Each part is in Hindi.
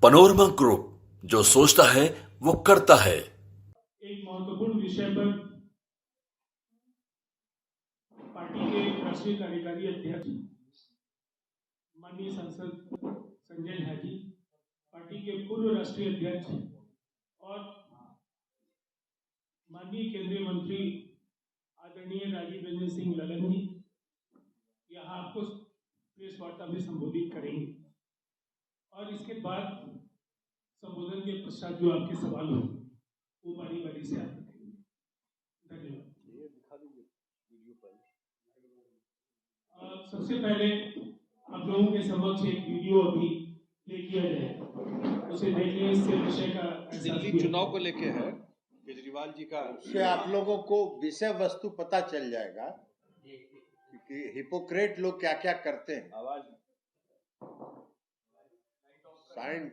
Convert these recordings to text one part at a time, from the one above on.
पनोरमा ग्रुप, जो सोचता है वो करता है। एक महत्वपूर्ण विषय पर पार्टी के राष्ट्रीय कार्यकारी अध्यक्ष माननीय सांसद संजय झा जी, पार्टी के पूर्व राष्ट्रीय अध्यक्ष और माननीय केंद्रीय मंत्री आदरणीय राजीव रंजन सिंह ललन जी यहाँ आपको प्रेस वार्ता में संबोधित करेंगे और इसके बाद संबोधन के पश्चात जो आपके सवाल हो वो बारी बारी से आप रखेंगे। धन्यवाद। सबसे पहले आप लोगों के समक्ष एक वीडियो अभी प्ले किया जाए, उसे देखिए। इससे विषय का दिल्ली चुनाव को लेके है केजरीवाल जी का, उससे आप लोगों को विषय वस्तु पता चल जाएगा कि हिपोक्रेट लोग क्या क्या करते हैं। आवाज साइन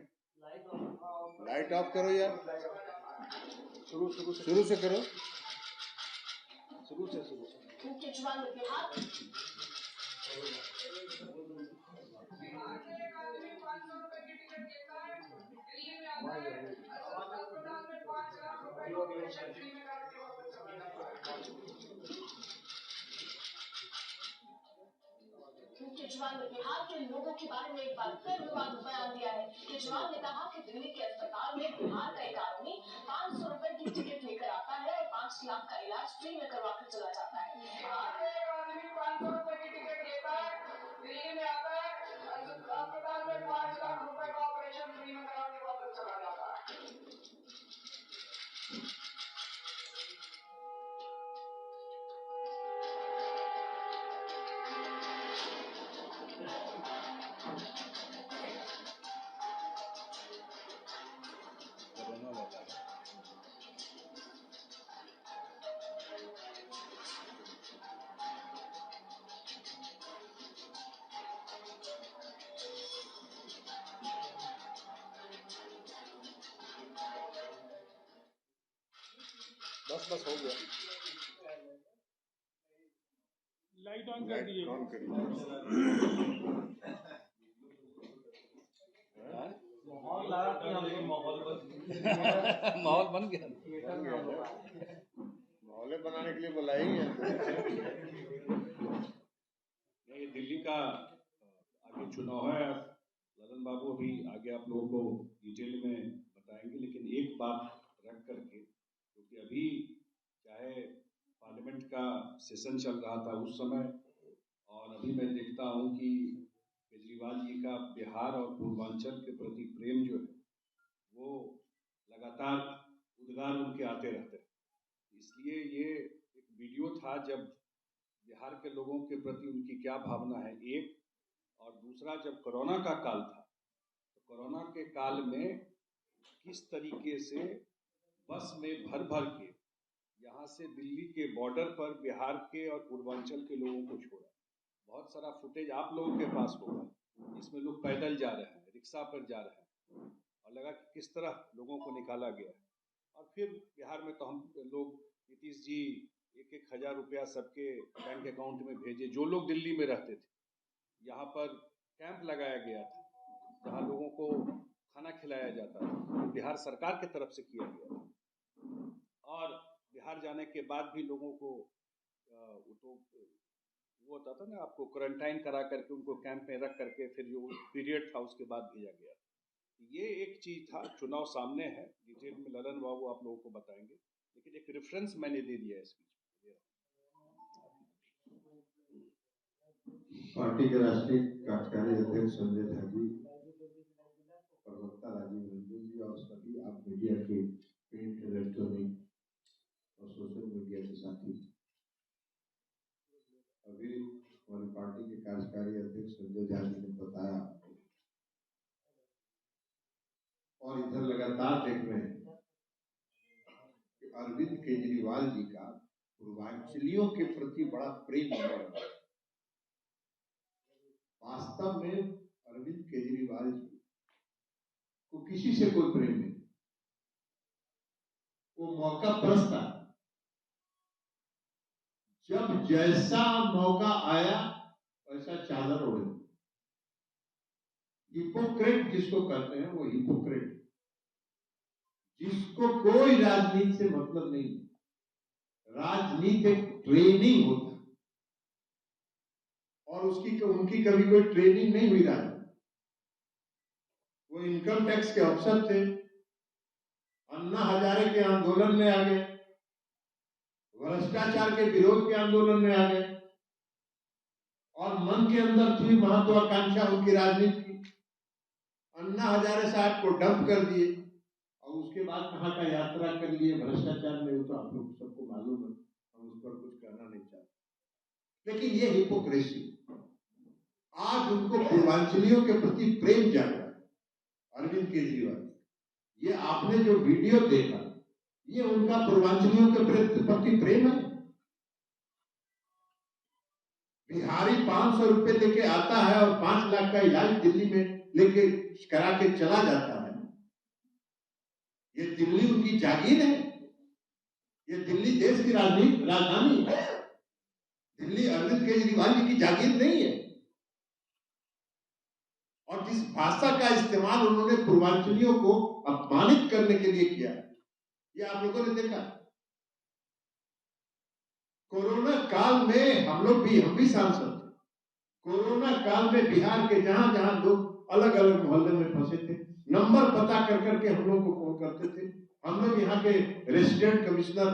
लाइट ऑफ करो यार, शुरू से करो। केजरीवाल ने बिहार केजरीवाल ने बिहार के लोगों के बारे में एक बार फिर विवादित बयान दिया है। केजरीवाल ने कहा कि दिल्ली के अस्पताल में बिहार का एक आदमी 500 रुपए की टिकट लेकर आता है और 5 लाख का इलाज फ्री में करवा कर चला जाता है। एक आदमी 500 रुपए की टिकट लेता है, दिल्ली में आता है, अस्पताल में 5 लाख रुपए का ऑपरेशन फ्री में करा के वापस चला जाता है। बस हो गया। लाइट ऑन कर दीजिए। माहौल बन गया। माहौल बनाने के लिए बुलाएंगे। नहीं, दिल्ली का आगे चुनाव है, ललन बाबू अभी आगे आप लोगों को डिटेल में बताएंगे, लेकिन एक बात रख करके, क्योंकि अभी चाहे पार्लियामेंट का सेशन चल रहा था उस समय, और अभी मैं देखता हूं कि केजरीवाल जी का बिहार और पूर्वांचल के प्रति प्रेम जो है वो लगातार उद्गार उनके आते रहते हैं। इसलिए ये एक वीडियो था जब बिहार के लोगों के प्रति उनकी क्या भावना है, एक, और दूसरा जब कोरोना का काल था तो कोरोना के काल में किस तरीके से बस में भर भर के यहाँ से दिल्ली के बॉर्डर पर बिहार के और पूर्वांचल के लोगों को छोड़ा। बहुत सारा फुटेज आप लोगों के पास होगा, इसमें लोग पैदल जा रहे हैं, रिक्शा पर जा रहे हैं, और लगा कि किस तरह लोगों को निकाला गया है। और फिर बिहार में तो हम लोग, नीतीश जी 1,000 रुपया सबके बैंक अकाउंट में भेजे, जो लोग दिल्ली में रहते थे। यहाँ पर कैंप लगाया गया था जहाँ लोगों को खाना खिलाया जाता था, तो बिहार सरकार की तरफ से किया गया था। और बिहार जाने के बाद भी लोगों को वो होता था ना, आपको क्वारंटाइन करा करके उनको कैंप में रख करके फिर जो पीरियड था उसके बाद भेजा गया था। ये एक चीज था। चुनाव सामने है, डिटेल में ललन बाबू आप लोगों को बताएंगे, लेकिन एक रेफरेंस मैंने दे दिया है इस बीच। पार्टी के राष्ट्रीय कार्यकारी अध्यक्ष संजय झा जी, प्रवक्ता राजीव रंजन जी और सभी आप मीडिया के प्रिंट, इलेक्ट्रॉनिक और सोशल मीडिया के साथी, अभी हमारी पार्टी के कार्यकारी अध्यक्ष संजय झा जी ने बताया और इधर लगातार देख रहे हैं कि अरविंद केजरीवाल जी का पूर्वांचलियों के प्रति बड़ा प्रेम है। वास्तव में अरविंद केजरीवाल जी को किसी से कोई प्रेम नहीं, वो मौका परस्ता, जब जैसा मौका आया वैसा चादर ओढ़े। हिपोक्रेट जिसको कहते हैं वो हिपोक्रेट, जिसको कोई राजनीति से मतलब नहीं। राजनीति एक ट्रेनिंग होता है और उनकी कभी कोई ट्रेनिंग नहीं हुई राजनीति। वो इनकम टैक्स के अफसर थे, अन्ना हजारे के आंदोलन में आ गए, भ्रष्टाचार के विरोध के आंदोलन में आ गए और मन के अंदर थी महत्वाकांक्षा उनकी राजनीति की। अन्ना हजारे साहब को डंप कर दिए और उसके बाद कहां का यात्रा कर लिए भ्रष्टाचार में, वो तो आप लोग सबको मालूम है, हम उस पर कुछ कहना नहीं चाहते। लेकिन ये हिपोक्रेसी, आज उनको पूर्वांचलियों के प्रति प्रेम जागा है। अरविंद केजरीवाल, ये आपने जो वीडियो देखा, ये उनका पूर्वांचलियों के प्रति प्रेम है। बिहारी 500 रुपए लेके आता है और 5 लाख का इलाज दिल्ली में लेके करा के चला जाता है। ये दिल्ली उनकी जागीर है, ये दिल्ली देश की राजधानी है। दिल्ली अरविंद केजरीवाल जी की जागीर नहीं है। और जिस भाषा का इस्तेमाल उन्होंने पूर्वांचलियों को अपमानित करने के लिए किया, ये आप लोगों ने देखा। कोरोना काल में हम भी सांसद थे। कोरोना काल में बिहार के जहां जहां लोग अलग अलग मोहल्ले में फंसे थे, नंबर पता कर करके हम लोग को फोन करते थे। हम लोग यहाँ के रेसिडेंट कमिश्नर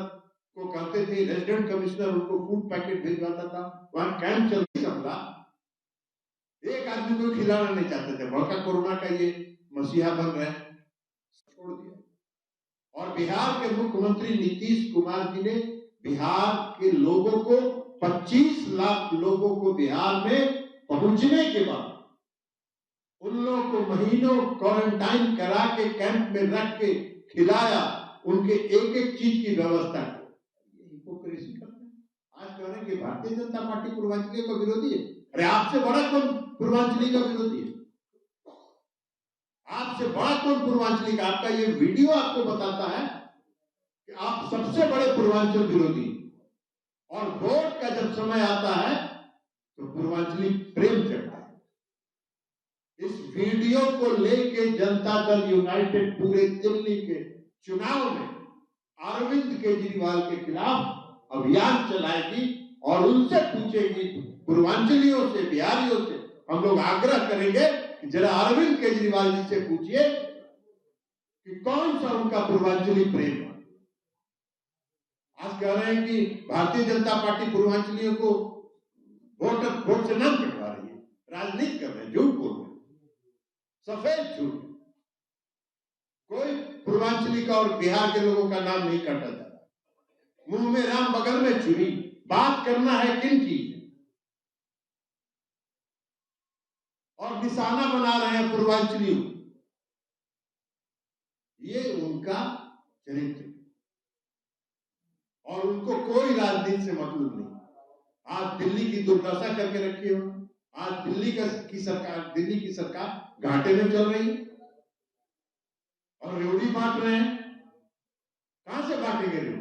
को कहते थे, रेसिडेंट कमिश्नर उनको फूड पैकेट भिजवाता था। वहां कैंप चलती संभला, एक आदमी को खिलाना नहीं चाहते थे। बड़का कोरोना का ये मसीहा बन रहे हैं, छोड़ दिया। और बिहार के मुख्यमंत्री नीतीश कुमार जी ने बिहार के लोगों को 25 लाख लोगों को बिहार में पहुंचने के बाद उन लोगों को महीनों क्वारंटाइन करा के कैंप में रख के खिलाया, उनके एक एक चीज की व्यवस्था की। ये हिपोक्रेसी करते हैं। आज कह रहे हैं कि भारतीय जनता पार्टी पूर्वांचलियों का विरोधी है। अरे आपसे बड़ा कौन पूर्वांचली का विरोधी है? आपसे बड़ा कौन पूर्वांचली का? आपका ये वीडियो आपको बताता है कि आप सबसे बड़े पूर्वांचल विरोधी। और वोट का जब समय आता है तो पूर्वांचली प्रेम चढ़ता है। इस वीडियो को लेके जनता दल यूनाइटेड पूरे दिल्ली के चुनाव में अरविंद केजरीवाल के खिलाफ अभियान चलाएगी और उनसे पूछेगी, पूर्वांचलियों से, बिहारियों से हम लोग आग्रह करेंगे कि जरा अरविंद केजरीवाल जी से पूछिए कि कौन सा उनका पूर्वांचली प्रेम है। आज कह रहे हैं कि भारतीय जनता पार्टी पूर्वांचलियों को वोट से नाम कटवा रही है, राजनीति कर रहे हैं, झूठ बोल रहे हैं, सफेद झूठ। कोई पूर्वांचली का और बिहार के लोगों का नाम नहीं काटा जा रहा। मुंह में राम बगल में छुरी। बात करना है किन की, और निशाना बना रहे हैं पूर्वांचलियों। ये उनका चरित्र और उनको कोई राजनीति से मतलब नहीं। आज दिल्ली की दुर्दशा करके रखी हो। आज दिल्ली की सरकार घाटे में चल रही है और रेवड़ी बांट रहे हैं। कहां से बांटेंगे रेवड़ी?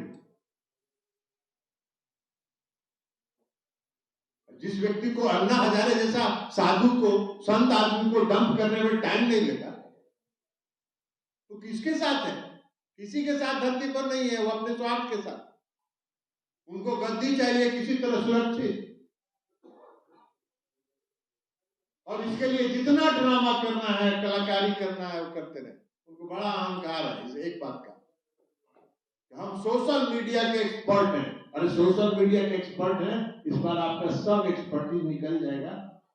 जिस व्यक्ति को अन्ना हजारे जैसा साधु को, संत आदमी को डंप करने में टाइम नहीं लेता, तो किसके साथ है? किसी के साथ धरती पर नहीं है, वो अपने स्वार्थ के साथ। उनको गद्दी चाहिए किसी तरह सुरक्षित, और इसके लिए जितना ड्रामा करना है, कलाकारी करना है, वो करते रहे। उनको बड़ा अहंकार है इस एक बात का, हम सोशल मीडिया के एक्सपर्ट हैं। अरे सोशल मीडिया के एक्सपर्ट हैं, इस बार आपका सब एक्सपर्टीज निकल जाएगा।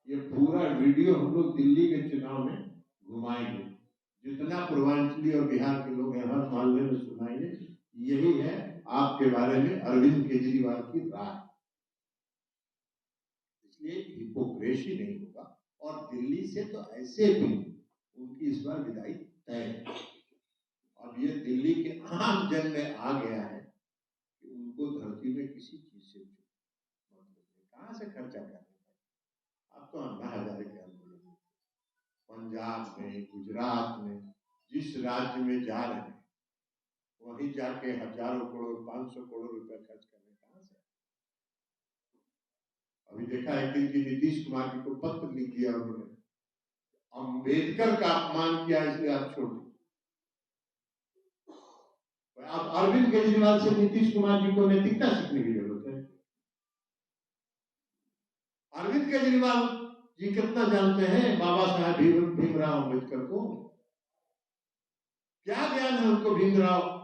ये पूरा वीडियो हम लोग दिल्ली के चुनाव में घुमाएंगे, जितना पूर्वांचली और बिहार के लोग हैं हर मोहल्ले में सुनाएंगे। यही है आपके बारे में अरविंद केजरीवाल की राय। इसलिए हिपोक्रेसी नहीं होगा। और दिल्ली से तो ऐसे भी उनकी इस बार विदाई तय है। अब ये दिल्ली के आम जन में आ गया है कि उनको धरती में किसी चीज से कहां से खर्चा करना है। अब तो अन्ना हजारे के आंदोलन पंजाब में, गुजरात में, जिस राज्य में जा रहे हैं वहीं जाके हजारों करोड़, 500 करोड़ रुपया खर्च करने कहां से? अभी देखा एक दिन की नीतीश कुमार जी को पत्र लिख दिया उन्होंने, अब अम्बेडकर का अपमान किया, इसलिए आप छोड़ दीजिए। आप अरविंद केजरीवाल से नीतीश कुमार जी को नैतिकता सीखने की जरूरत है। अरविंद केजरीवाल जी कितना जानते हैं बाबा साहेब भीमराव अम्बेडकर को? क्या ज्ञान है उनको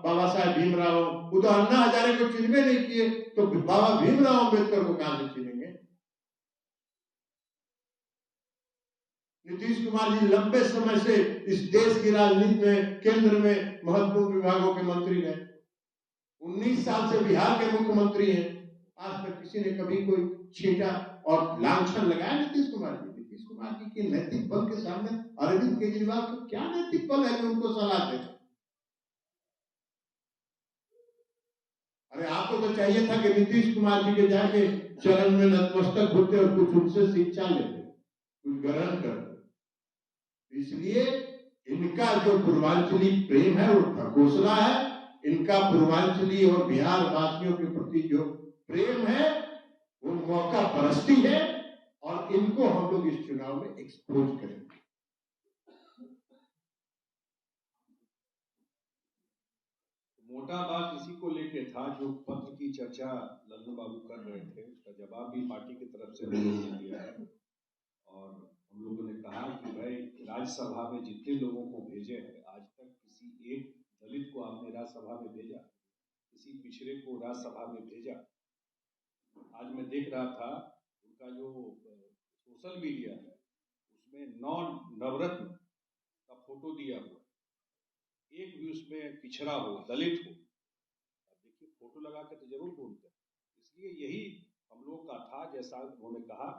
बाबा साहेब भीमराव? वो तो अन्ना हजारे को चिन्हवे नहीं किए, तो बाबा भीमराव अम्बेडकर को कहां से चिन्हेंगे? नीतीश कुमार जी लंबे समय से इस देश की राजनीति में, केंद्र में महत्वपूर्ण विभागों के मंत्री हैं। 19 साल से बिहार के मुख्यमंत्री हैं। आज तक किसी ने कभी कोई छींटा और लांछन लगाया नीतीश कुमार जी? नीतीश कुमार जी के नैतिक बल के सामने अरविंद केजरीवाल को क्या नैतिक बल है कि उनको सलाह दे? अरे आपको तो चाहिए था कि नीतीश कुमार जी के जाके चरण में नतमस्तक होते और कुछ उनसे शिक्षा लेते, कुछ ग्रहण करते। इसलिए इनका जो पूर्वांचली प्रेम है वो ढकोसला है। इनका पूर्वांचली और बिहार वासियों के प्रति जो प्रेम है वो मौका परस्ती है, और इनको हम लोग इस चुनाव में एक्सपोज करेंगे। मोटा बात इसी को लेके था, जो पत्र की चर्चा ललन बाबू कर रहे थे, उसका जवाब भी पार्टी की तरफ से हम लोगों ने दिया है। और हम लोगों ने कहा कि भाई राज्यसभा में जितने लोगों को भेजे हैं, आज तक किसी एक दलित को आपने राज्यसभा में भेजा, किसी पिछड़े को राज्यसभा में भेजा? आज मैं देख रहा था उनका जो सोशल मीडिया है उसमें 9 नवरत्न का फोटो दिया हुआ, एक भी उसमें पिछड़ा हो, दलित हो। देखिए फोटो लगा के तो जरूर बोलते हैं। इसलिए यही हम लोग का था, जैसा उन्होंने कहा,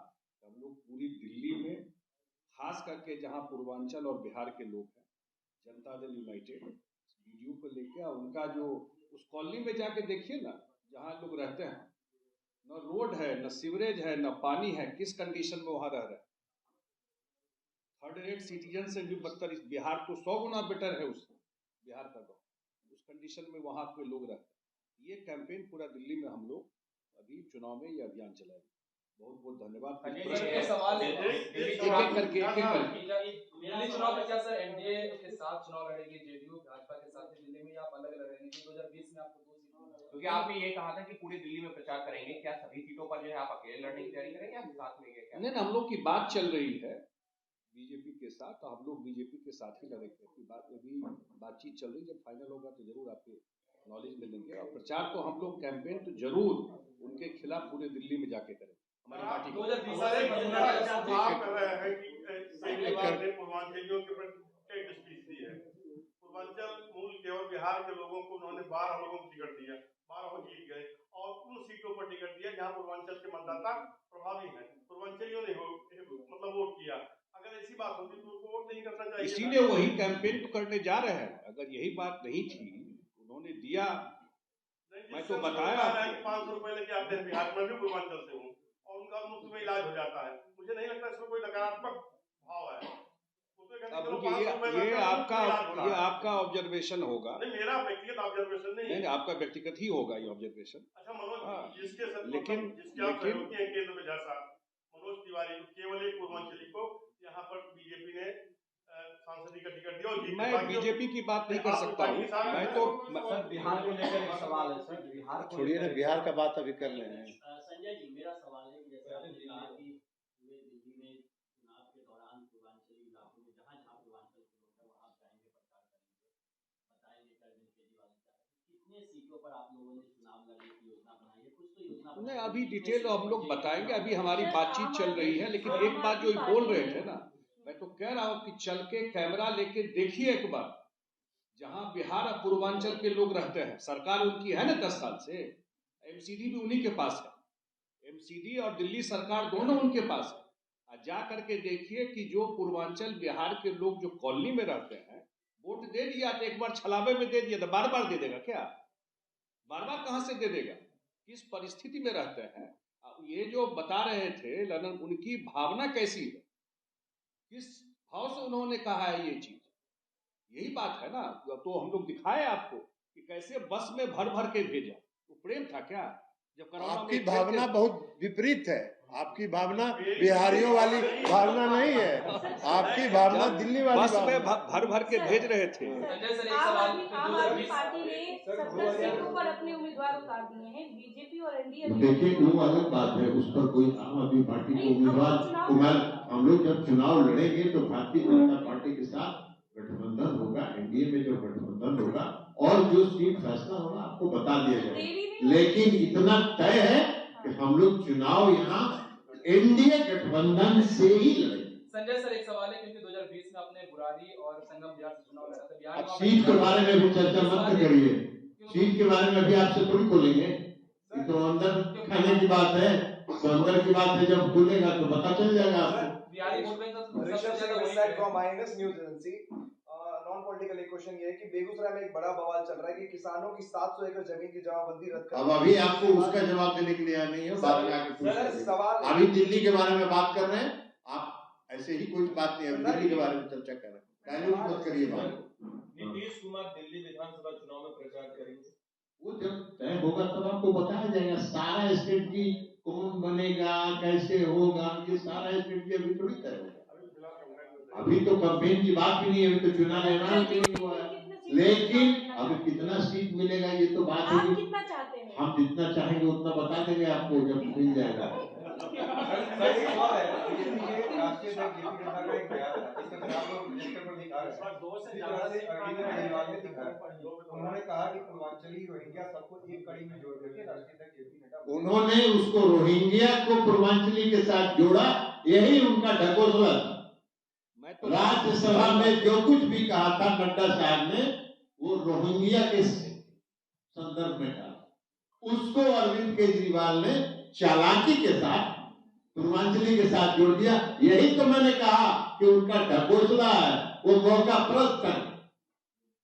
हम लोग पूरी दिल्ली में, खास करके जहां पूर्वांचल और बिहार के लोग हैं, जनता दल यूनाइटेड वीडियो को लेके उनका जो उस कॉलोनी में जाके देखिए ना, जहां लोग रहते हैं, न रोड है, न सीवरेज है, न पानी है, किस कंडीशन में वहां रह रहे हैं। थर्ड रेट सिटीजन से भी बदतर इस बिहार को 100 गुना बेटर है उस बिहार का गाँव, उस कंडीशन में वहां के लोग रहते हैं। ये कैंपेन पूरा दिल्ली में हम लोग अभी चुनाव में ये अभियान चलाएंगे। बहुत बहुत धन्यवाद। सवाल एक-एक करके दिल्ली चुनाव में क्या सर एनडीए के साथ चुनाव लड़ेगी, जेडीयू भाजपा के साथ दिल्ली में, या आप अलग लड़ेंगे? 2020 में आपको 2 सीट, क्योंकि आपने ये कहा था कि पूरी दिल्ली में प्रचार करेंगे, क्या सभी सीटों पर जो है आप अकेले लड़ने की तैयारी करेंगे या साथ में? क्या नहीं, हम लोग की बात चल रही है बीजेपी के साथ, तो हम लोग बीजेपी के साथ ही लड़ेंगे। अभी बातचीत चल रही, जब फाइनल होगा तो जरूर आपके नॉलेज में देंगे। और प्रचार तो हम लोग कैंपेन तो जरूर उनके खिलाफ पूरे दिल्ली में जाके करेंगे। हमारी पार्टी आप कर रहे हैं कि पूर्वांचलियों के प्रति एक स्पीच दी है। पूर्वांचल मूल के और बिहार के लोगों को उन्होंने 12 लोगों को टिकट दिया, 12 जीत गए, और उन सीटों पर टिकट दिया जहां पूर्वांचल के मतदाता प्रभावी हैं। पूर्वांचलियों ने मतलब वोट किया। अगर ऐसी बात होती तो उनको वोट नहीं करना चाहिए। इसीलिए वही कैंपेन तो करने जा रहे हैं। अगर यही बात नहीं थी, उन्होंने दिया, मैं तो बताया 500 रुपए लेके आते हैं बिहार में, भी पूर्वांचल से हूँ, और उनका मुफ्त में इलाज हो जाता है। मुझे नहीं लगता इसमें कोई नकारात्मक भाव है। अब ये आपका ऑब्जर्वेशन होगा। नहीं, मेरा व्यक्तिगत ऑब्जर्वेशन नहीं, आपका व्यक्तिगत ही होगा ये ऑब्जर्वेशन। अच्छा मनोज, जिसके लेकिन केंद्र में जैसा मनोज तिवारी केवल एक पूर्वांचली को यहाँ पर बीजेपी ने सांसद का टिकट दिया। मैं बीजेपी की बात नहीं कर सकता हूँ। मैं तो बिहार को लेकर एक सवाल है सर, बिहार छोड़िए ना, बिहार का बात अभी कर रहे हैं। संजय जी, मेरा सवाल है कि जैसे आपने कहा कि पूरे दिल्ली में चुनाव के दौरान पूर्वांचली इलाकों में जहाँ जहाँ पूर्वांचल के लोग हैं वहाँ जाएंगे, प्रचार करेंगे, बताएंगे अरविंद केजरीवाल कितने सीटों पर आप लोगों ने चुनाव लड़ने की योजना बनाई है? कुछ तो योजना नहीं, अभी डिटेल हम लोग बताएंगे, अभी हमारी बातचीत चल रही है। लेकिन एक बात जो बोल रहे थे ना, मैं तो कह रहा हूँ कि चल के कैमरा लेके देखिए एक बार, जहां बिहार और पूर्वांचल के लोग रहते हैं, सरकार उनकी है ना 10 साल से, एमसीडी भी उन्हीं के पास है, एमसीडी और दिल्ली सरकार दोनों उनके पास है। जा करके देखिए कि जो पूर्वांचल बिहार के लोग जो कॉलोनी में रहते हैं, वोट दे दिया तो एक बार छलावे में दे दिया तो बार बार दे देगा क्या? बार बार कहां से दे देगा? किस परिस्थिति में रहते हैं? ये जो बता रहे थे ललन, उनकी भावना कैसी है, किस भाव से उन्होंने कहा है ये चीज, यही बात है ना। तो हम लोग दिखाए आपको कि कैसे बस में भर भर के भेजा, तो प्रेम था क्या? जब आपकी भावना बहुत विपरीत है। आपकी भावना बिहारियों वाली भावना नहीं है, आपकी भावना दिल्ली वाली बस में भावना। भर भर के भेज रहे थे। आम आदमी पार्टी ने 70 सीटों पर अपने उम्मीदवार उतार दिए हैं। बीजेपी और एनडीए देखिए वो अलग बात है, उस पर कोई आम आदमी पार्टी के उम्मीदवार हम लोग जब चुनाव लड़ेंगे तो भारतीय जनता पार्टी के साथ गठबंधन होगा, एनडीए में जो गठबंधन होगा और जो सीट फैसला होगा आपको बता दिया जाएगा। लेकिन इतना तय है कि हम लोग चुनाव यहाँ एनडीए गठबंधन से ही लड़ेंगे। संजय सर, एक सवाल है क्योंकि 2020 में आपने बुरारी और संगम बिहार से चुनाव लड़ा था। बिहार अब सीट के बारे में भी चर्चा मत करिए, सीट के बारे में भी आपसे थोड़ी खोलेंगे, ये तो अंदर खाने की बात है, तो अंदर की बात है, जब खुलेगा तो पता चल जाएगा आपको। नॉन पॉलिटिकल एक क्वेश्चन ये है कि बेगूसराय में एक बड़ा बवाल चल रहा है कि किसानों की 700 एकड़ जमीन की जमाबंदी रद्द कर। अब अभी आपको उसका जवाब देने के लिए आया नहीं है, बाद में आके पूछेंगे। अभी दिल्ली के बारे में बात कर रहे हैं आप, ऐसे ही कोई बात नहीं है, दिल्ली के बारे में चर्चा कर रहे हैं, डायलूट मत करिए बात। नीतीश कुमार दिल्ली विधानसभा चुनाव में प्रचार करेंगे, वो जब तय होगा तब आपको बताया जाएगा। सारा स्टेट की कौन बनेगा, कैसे होगा, ये सारा स्टेट की अभी थोड़ी तय होगा। अभी तो कैंपेन की बात भी नहीं है, अभी तो चुनाव ऐलान भी नहीं हुआ है। लेकिन अभी कितना सीट मिलेगा ये तो बात है, आप कितना चाहते हैं? हम जितना चाहेंगे उतना बता देंगे आपको जब मिल जाएगा। उन्होंने कहा कि पूर्वांचली रोहिंग्या सबको एक कड़ी में जोड़ करके राष्ट्रीय अध्यक्ष जेपी नड्डा, उन्होंने उसको रोहिंग्या को पूर्वांचली के साथ जोड़ा, यही उनका ढकोसला था। राज्यसभा में जो कुछ भी कहा था नड्डा साहब ने वो रोहिंग्या के संदर्भ में कहा, उसको अरविंद केजरीवाल ने चालाकी के साथ पूर्वांचली के साथ जोड़ दिया। यही तो मैंने कहा कि उनका ढकोसला है, वो मौका प्रस्त है,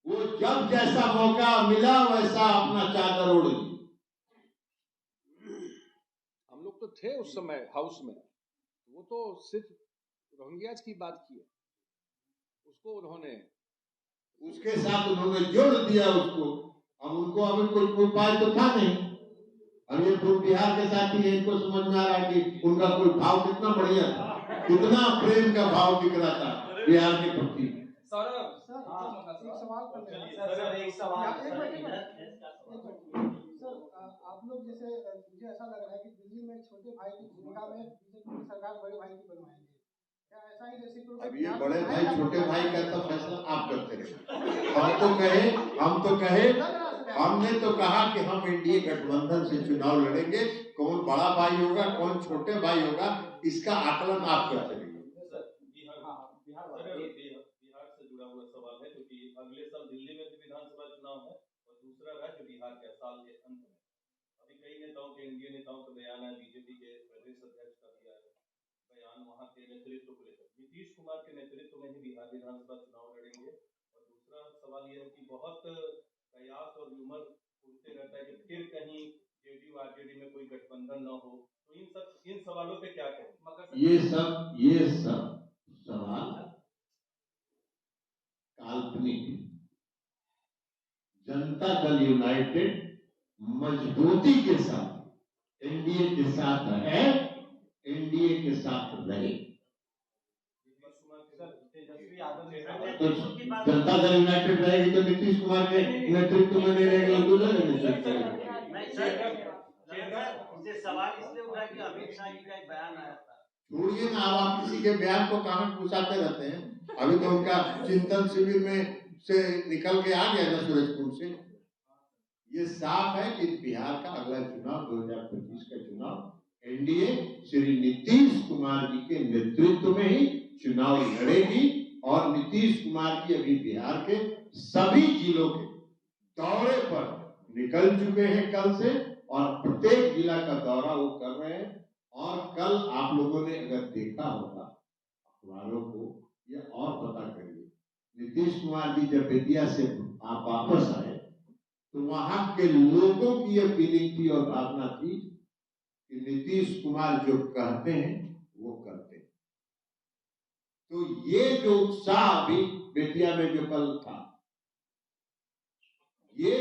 वो जब जैसा मौका मिला वैसा अपना चादर ओढ़ ली। हम लोग तो थे उस समय हाउस में, वो तो सिर्फ रोहिंग्याज की बात की है, उसको उन्होंने उसके साथ उन्होंने जोड़ दिया उसको। अब उनको अभी कोई उपाय तो था नहीं, और ये पूर्व बिहार के साथ ही इनको समझ में आ रहा है कि उनका कोई भाव कितना बढ़िया था, कितना प्रेम का भाव दिख रहा था बिहार के प्रति। आप लोग जैसे मुझे ऐसा लग रहा है कि दिल्ली में छोटे भाई की भूमिका में बीजेपी की सरकार बड़े भाई की बनवाएंगे, क्या ऐसा ही जैसे अब ये बड़े भाई छोटे भाई का तो फैसला आप करते रहे। हम तो कहे हमने तो कहा कि हम एनडीए गठबंधन से चुनाव लड़ेंगे, कौन बड़ा भाई होगा कौन छोटे भाई होगा इसका आकलन आप करते रहिए। बिहार से जुड़ा हुआ सवाल है क्योंकि अगले साल दिल्ली में भी विधानसभा चुनाव है और दूसरा राज्य बिहार के साल के अंत में। अभी कई नेताओं के एनडीए नेताओं का बयान है, बीजेपी के प्रदेश अध्यक्ष का भी आया बयान वहां के नेतृत्व को लेकर। नीतीश कुमार के नेतृत्व में ही बिहार विधानसभा चुनाव लड़ेंगे। और दूसरा सवाल यह है कि बहुत कयास और ह्यूमर उठते रहता है कि फिर कहीं जेडीयू आरजेडी में कोई गठबंधन न हो, तो इन सवालों पे क्या कहें? ये सब सवाल काल्पनिक। जनता दल यूनाइटेड मजबूती के साथ एनडीए के साथ है, एनडीए के साथ रहे। तो जनता दल यूनाइटेड रहेगी तो नीतीश कुमार के नेतृत्व में नहीं रहेगी, दूसरे सवाल इसलिए उठा कि अमित शाह जी का एक बयान आया था। छोड़िए ना, आप किसी के बयान को कहाँ पूछाते रहते हैं। अभी तो उनका चिंतन शिविर में से निकल के आ गया ना सूरजकुंड से। ये साफ है कि बिहार का अगला चुनाव 2025 का चुनाव एनडीए श्री नीतीश कुमार जी के नेतृत्व में ही चुनाव लड़ेगी। और नीतीश कुमार जी अभी बिहार के सभी जिलों के दौरे पर निकल चुके हैं कल से, और प्रत्येक जिला का दौरा वो कर रहे हैं। और कल आप लोगों ने अगर देखा होगा अखबारों को, ये और पता करिए, नीतीश कुमार जी जब बेतिया से आप वापस आए तो वहां के लोगों की ये फीलिंग थी और भावना थी कि नीतीश कुमार जो कहते हैं वो करते हैं। तो ये जो उत्साह अभी बेतिया में जो कल था, ये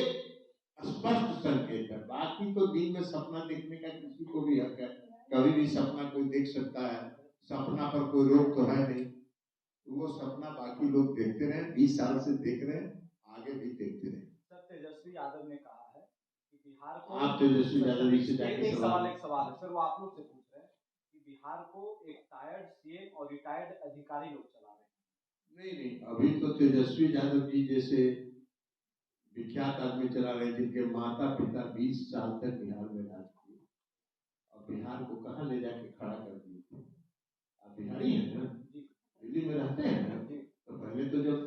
स्पष्ट संकेत है। बाकी तो दिन में सपना देखने का किसी को भी हक है, कभी भी सपना कोई देख सकता है, सपना पर कोई रोक तो है नहीं। तो वो सपना बाकी लोग देखते रहे, 20 साल से देख रहे हैं, आगे भी देखते रहे। सर तेजस्वी यादव ने कहा है कि बिहार को आप तेजस्वी यादव जी से जाके एक सवाल है सर, वो आप लोग से पूछ रहे हैं कि बिहार को एक टायर्ड सीएम और रिटायर्ड अधिकारी लोग चला रहे हैं। नहीं, अभी तो तेजस्वी यादव जी जैसे विख्यात आदमी चला रहे, जिनके माता पिता 20 साल तक बिहार में राज किए और बिहार को कहाँ ले जाके खड़ा कर दिए थे। आप बिहारी हैं ना, दिल्ली में रहते हैं ना, तो पहले तो जब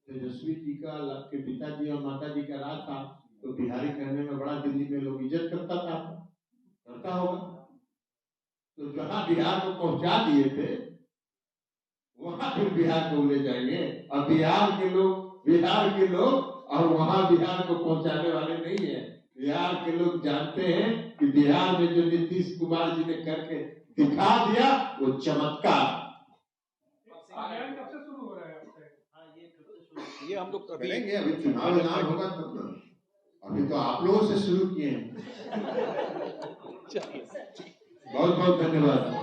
तेजस्वी जी का के पिताजी और माता जी का राज था तो बिहारी कहने में बड़ा दिल्ली में लोग इज्जत करता होगा। तो जहाँ बिहार को पहुंचा दिए थे वहां फिर बिहार को ले जाएंगे, और बिहार के लोग और वहां बिहार को पहुंचाने वाले नहीं है। बिहार के लोग जानते हैं कि बिहार में जो नीतीश कुमार जी ने करके दिखा दिया वो चमत्कार। अभियान कब से शुरू हो रहा है आपका? ये हम लोग करेंगे, अभी चुनाव होगा तब ना, अभी तो आप लोगों से शुरू किए हैं। बहुत बहुत धन्यवाद।